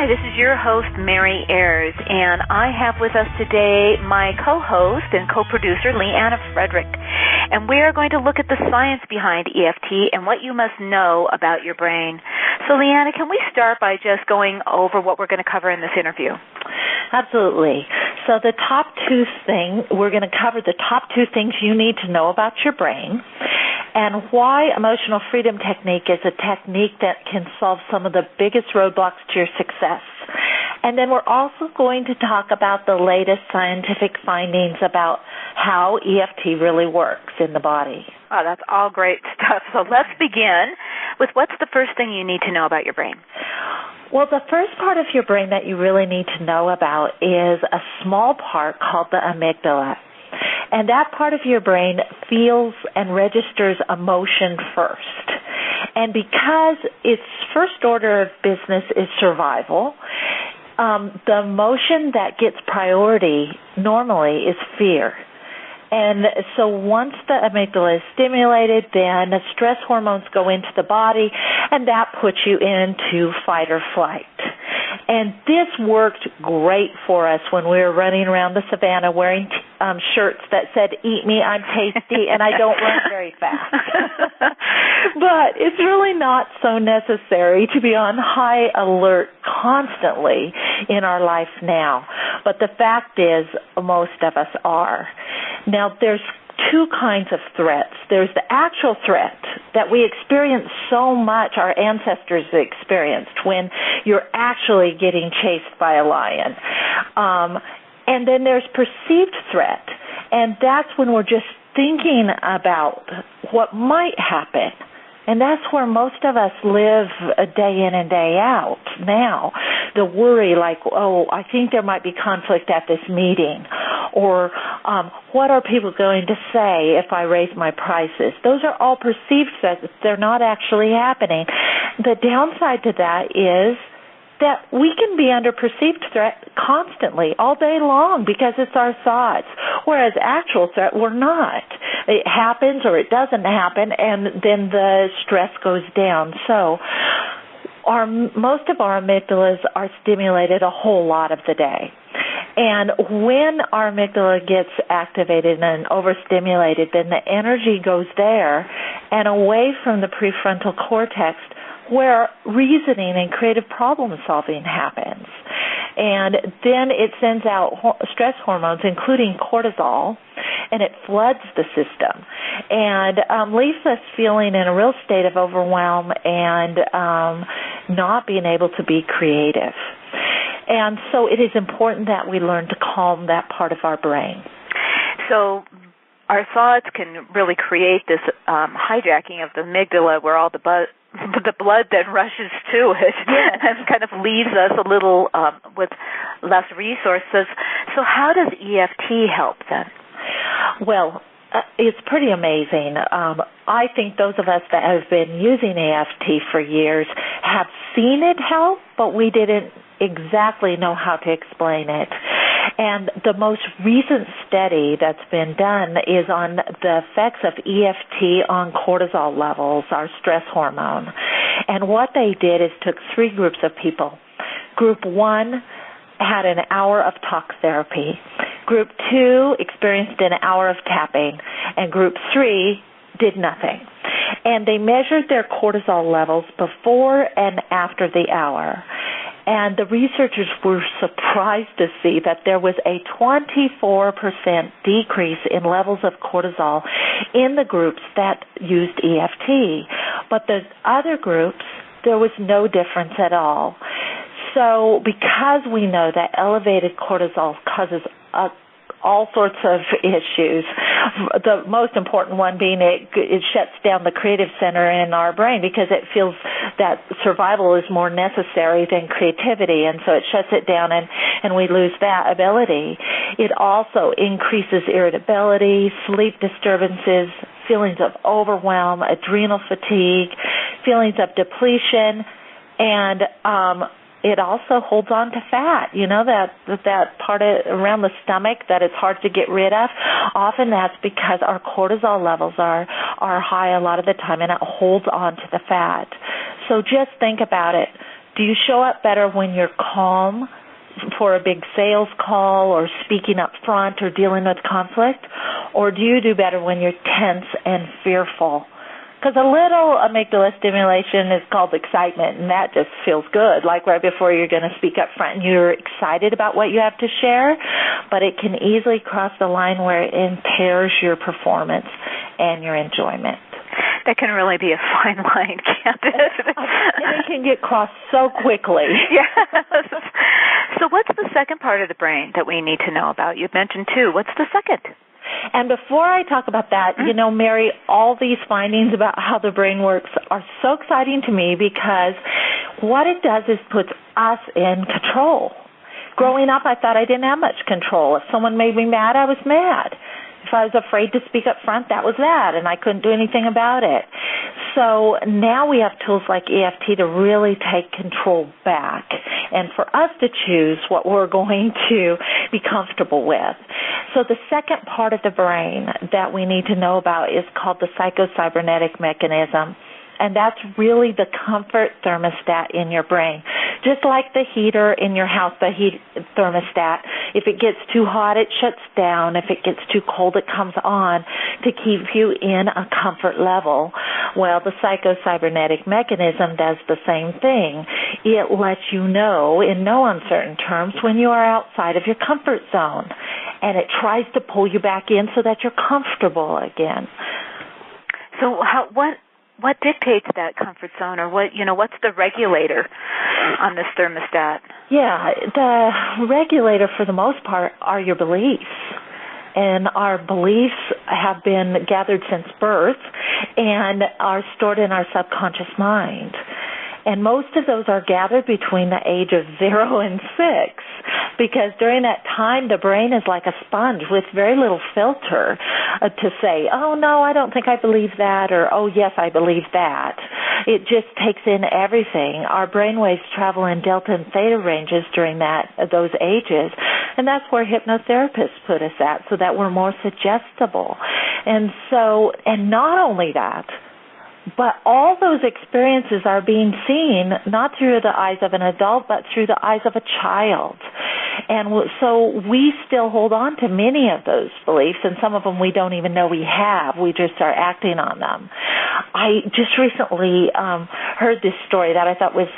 Hi, this is your host, Mary Ayers, and I have with us today my co-host and co-producer, Leanna Fredrich. And we are going to look at the science behind EFT and what you must know about your brain. So, Leanna, can we start by just going over what we're going to cover in this interview? Absolutely. So we're going to cover the top two things you need to know about your brain, and why emotional freedom technique is a technique that can solve some of the biggest roadblocks to your success. And then we're also going to talk about the latest scientific findings about how EFT really works in the body. Oh, that's all great stuff. So let's begin with what's the first thing you need to know about your brain? Well, the first part of your brain that you really need to know about is a small part called the amygdala. And that part of your brain feels and registers emotion first. And because its first order of business is survival, the emotion that gets priority normally is fear. And so once the amygdala is stimulated, then the stress hormones go into the body, and that puts you into fight or flight. And this worked great for us when we were running around the savannah wearing shirts that said, "Eat me, I'm tasty," and I don't run very fast. But it's really not so necessary to be on high alert constantly in our life now. But the fact is, most of us are. Now, there's two kinds of threats. There's the actual threat that we experience so much, our ancestors experienced, when you're actually getting chased by a lion. And then there's perceived threat, and that's when we're just thinking about what might happen. And that's where most of us live day in and day out now. The worry like, oh, I think there might be conflict at this meeting. Or what are people going to say if I raise my prices? Those are all perceived threats. They're not actually happening. The downside to that is that we can be under perceived threat constantly, all day long, because it's our thoughts, whereas actual threat, we're not. It happens or it doesn't happen, and then the stress goes down. So most of our amygdalas are stimulated a whole lot of the day. And when our amygdala gets activated and overstimulated, then the energy goes there and away from the prefrontal cortex, where reasoning and creative problem solving happens. And then it sends out stress hormones, including cortisol, and it floods the system and leaves us feeling in a real state of overwhelm and not being able to be creative. And so it is important that we learn to calm that part of our brain. So our thoughts can really create this hijacking of the amygdala, where all the blood then rushes to it, yes, and kind of leaves us a little with less resources. So how does EFT help then? Well, it's pretty amazing. I think those of us that have been using EFT for years have seen it help, but we didn't exactly know how to explain it. And the most recent study that's been done is on the effects of EFT on cortisol levels, our stress hormone. And what they did is took three groups of people. Group 1 had an hour of talk therapy. Group 2 experienced an hour of tapping. And Group 3 did nothing. And they measured their cortisol levels before and after the hour. And the researchers were surprised to see that there was a 24% decrease in levels of cortisol in the groups that used EFT. But the other groups, there was no difference at all. So because we know that elevated cortisol causes all sorts of issues, the most important one being it shuts down the creative center in our brain because it feels that survival is more necessary than creativity, and so it shuts it down and we lose that ability. It also increases irritability, sleep disturbances, feelings of overwhelm, adrenal fatigue, feelings of depletion, and it also holds on to fat. You know, that part around the stomach that it's hard to get rid of. Often that's because our cortisol levels are high a lot of the time, and it holds on to the fat. So just think about it. Do you show up better when you're calm for a big sales call or speaking up front or dealing with conflict? Or do you do better when you're tense and fearful? Because a little amygdala stimulation is called excitement, and that just feels good, like right before you're going to speak up front and you're excited about what you have to share, but it can easily cross the line where it impairs your performance and your enjoyment. That can really be a fine line, can't it? And it can get crossed so quickly. Yes. So what's the second part of the brain that we need to know about? You mentioned two. What's the second? And before I talk about that, you know, Mary, all these findings about how the brain works are so exciting to me because what it does is puts us in control. Growing up, I thought I didn't have much control. If someone made me mad, I was mad. If I was afraid to speak up front, that was that, and I couldn't do anything about it. So now we have tools like EFT to really take control back and for us to choose what we're going to be comfortable with. So the second part of the brain that we need to know about is called the psychocybernetic mechanism. And that's really the comfort thermostat in your brain. Just like the heater in your house, the heat thermostat, if it gets too hot, it shuts down. If it gets too cold, it comes on to keep you in a comfort level. Well, the psychocybernetic mechanism does the same thing. It lets you know, in no uncertain terms, when you are outside of your comfort zone. And it tries to pull you back in so that you're comfortable again. So what dictates that comfort zone, or what's the regulator on this thermostat? Yeah, the regulator for the most part are your beliefs. And our beliefs have been gathered since birth and are stored in our subconscious mind. And most of those are gathered between the age of 0 and 6, because during that time the brain is like a sponge with very little filter to say, oh, no, I don't think I believe that, or oh, yes, I believe that. It just takes in everything. Our brain waves travel in delta and theta ranges during those ages, and that's where hypnotherapists put us at, so that we're more suggestible. And not only that, but all those experiences are being seen not through the eyes of an adult, but through the eyes of a child. And so we still hold on to many of those beliefs, and some of them we don't even know we have. We just are acting on them. I just recently heard this story that I thought was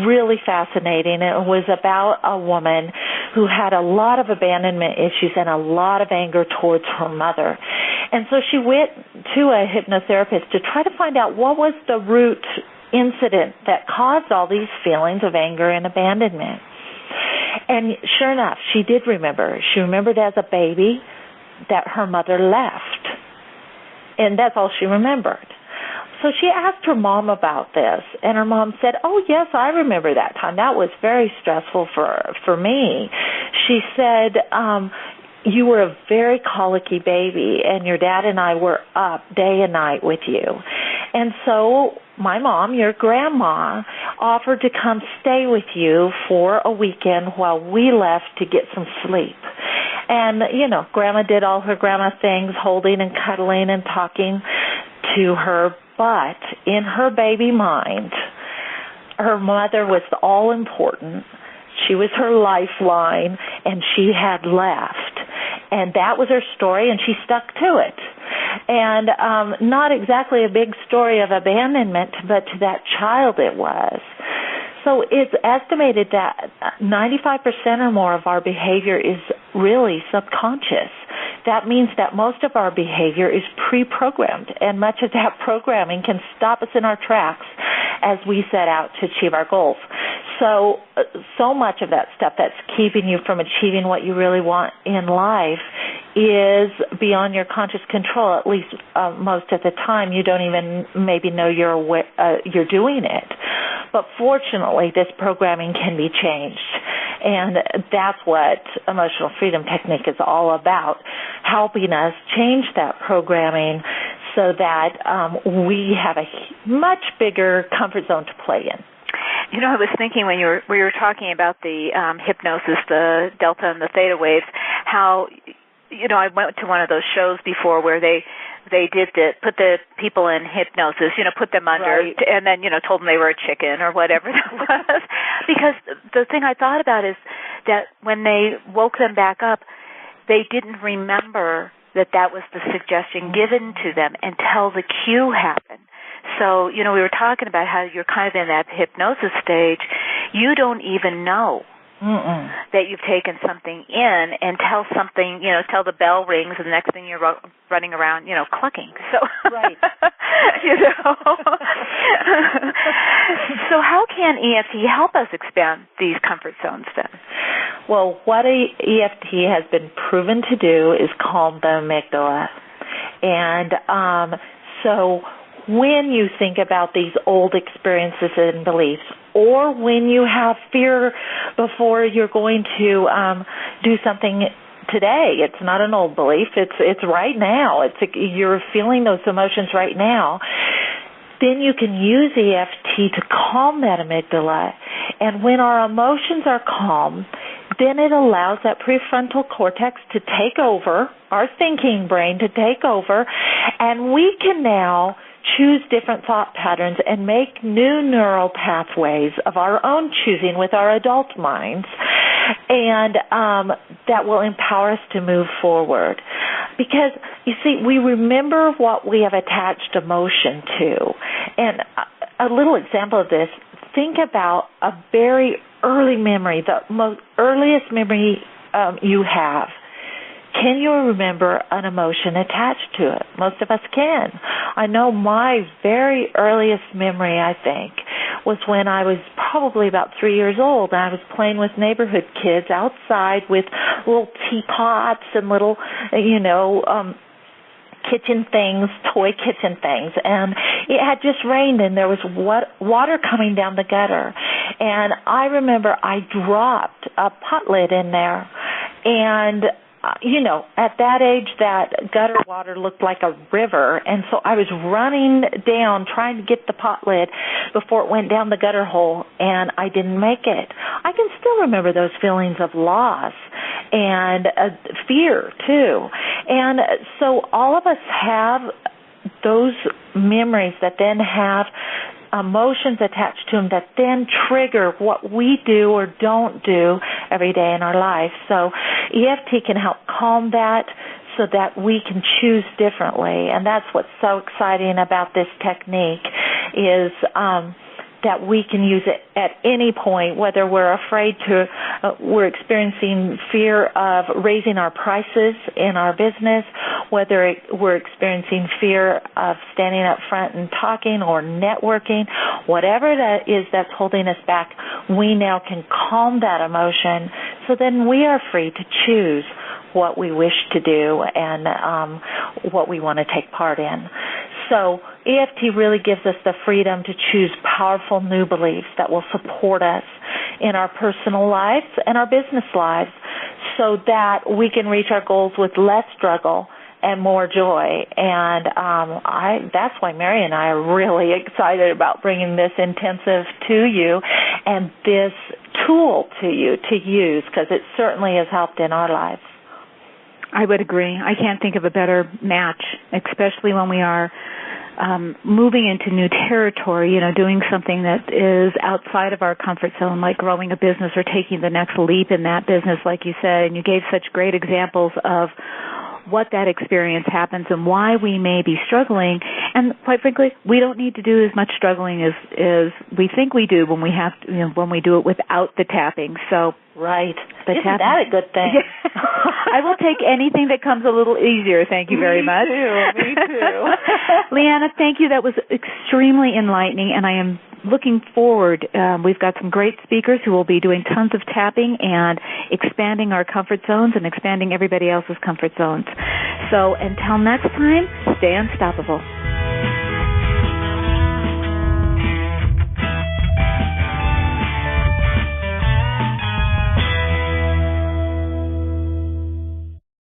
really fascinating. It was about a woman who had a lot of abandonment issues and a lot of anger towards her mother. And so she went to a hypnotherapist to try to find out what was the root incident that caused all these feelings of anger and abandonment. And sure enough, she did remember. She remembered as a baby that her mother left. And that's all she remembered. So she asked her mom about this, and her mom said, oh, yes, I remember that time. That was very stressful for me. She said, you were a very colicky baby, and your dad and I were up day and night with you. And so my mom, your grandma, offered to come stay with you for a weekend while we left to get some sleep. And, Grandma did all her grandma things, holding and cuddling and talking to her. But in her baby mind, her mother was all important. She was her lifeline, and she had left. And that was her story, and she stuck to it. And not exactly a big story of abandonment, but to that child it was. So it's estimated that 95% or more of our behavior is really subconscious. That means that most of our behavior is pre-programmed, and much of that programming can stop us in our tracks as we set out to achieve our goals. So much of that stuff that's keeping you from achieving what you really want in life is beyond your conscious control. At least most of the time, you don't even maybe know you're doing it. But fortunately, this programming can be changed, and that's what emotional freedom technique is all about, helping us change that programming so that we have a much bigger comfort zone to play in. I was thinking when we were talking about the hypnosis, the delta and the theta waves, how, I went to one of those shows before where they they put the people in hypnosis, put them under, right. and then, told them they were a chicken or whatever that was. Because the thing I thought about is that when they woke them back up, they didn't remember that was the suggestion given to them until the cue happened. So, we were talking about how you're kind of in that hypnosis stage. You don't even know that you've taken something in until something, till the bell rings, and the next thing you're running around, clucking. So, right. So how can EFT help us expand these comfort zones then? Well, what EFT has been proven to do is calm the amygdala. And so when you think about these old experiences and beliefs, or when you have fear before you're going to do something today, it's not an old belief, it's right now. You're feeling those emotions right now. Then you can use EFT to calm that amygdala. And when our emotions are calm, then it allows that prefrontal cortex to take over, our thinking brain to take over, and we can now choose different thought patterns and make new neural pathways of our own choosing with our adult minds, and that will empower us to move forward. Because, you see, we remember what we have attached emotion to. And a little example of this, think about a very early memory, the most earliest memory you have. Can you remember an emotion attached to it? Most of us can. I know my very earliest memory, I think, was when I was probably about 3 years old, and I was playing with neighborhood kids outside with little teapots and little, kitchen things, toy kitchen things, and it had just rained and there was water coming down the gutter, and I remember I dropped a pot lid in there, and at that age, that gutter water looked like a river, and so I was running down trying to get the pot lid before it went down the gutter hole, and I didn't make it. I can still remember those feelings of loss and fear, too. And so all of us have those memories that then have emotions attached to them that then trigger what we do or don't do every day in our life. So EFT can help calm that so that we can choose differently. And that's what's so exciting about this technique is that we can use it at any point, whether we're afraid we're experiencing fear of raising our prices in our business, whether we're experiencing fear of standing up front and talking or networking, whatever that is that's holding us back, we now can calm that emotion so then we are free to choose what we wish to do and what we want to take part in. So EFT really gives us the freedom to choose powerful new beliefs that will support us in our personal lives and our business lives so that we can reach our goals with less struggle and more joy. And that's why Mary and I are really excited about bringing this intensive to you and this tool to you to use, because it certainly has helped in our lives. I would agree. I can't think of a better match, especially when we are moving into new territory, doing something that is outside of our comfort zone, like growing a business or taking the next leap in that business, like you said. And you gave such great examples of what that experience happens and why we may be struggling. And quite frankly, we don't need to do as much struggling as we think we do when we have to, when we do it without the tapping. So right. Isn't that a good thing? I will take anything that comes a little easier. Thank you very much. Me too. Leanna, thank you. That was extremely enlightening, and I am looking forward. We've got some great speakers who will be doing tons of tapping and expanding our comfort zones and expanding everybody else's comfort zones. So until next time, stay unstoppable.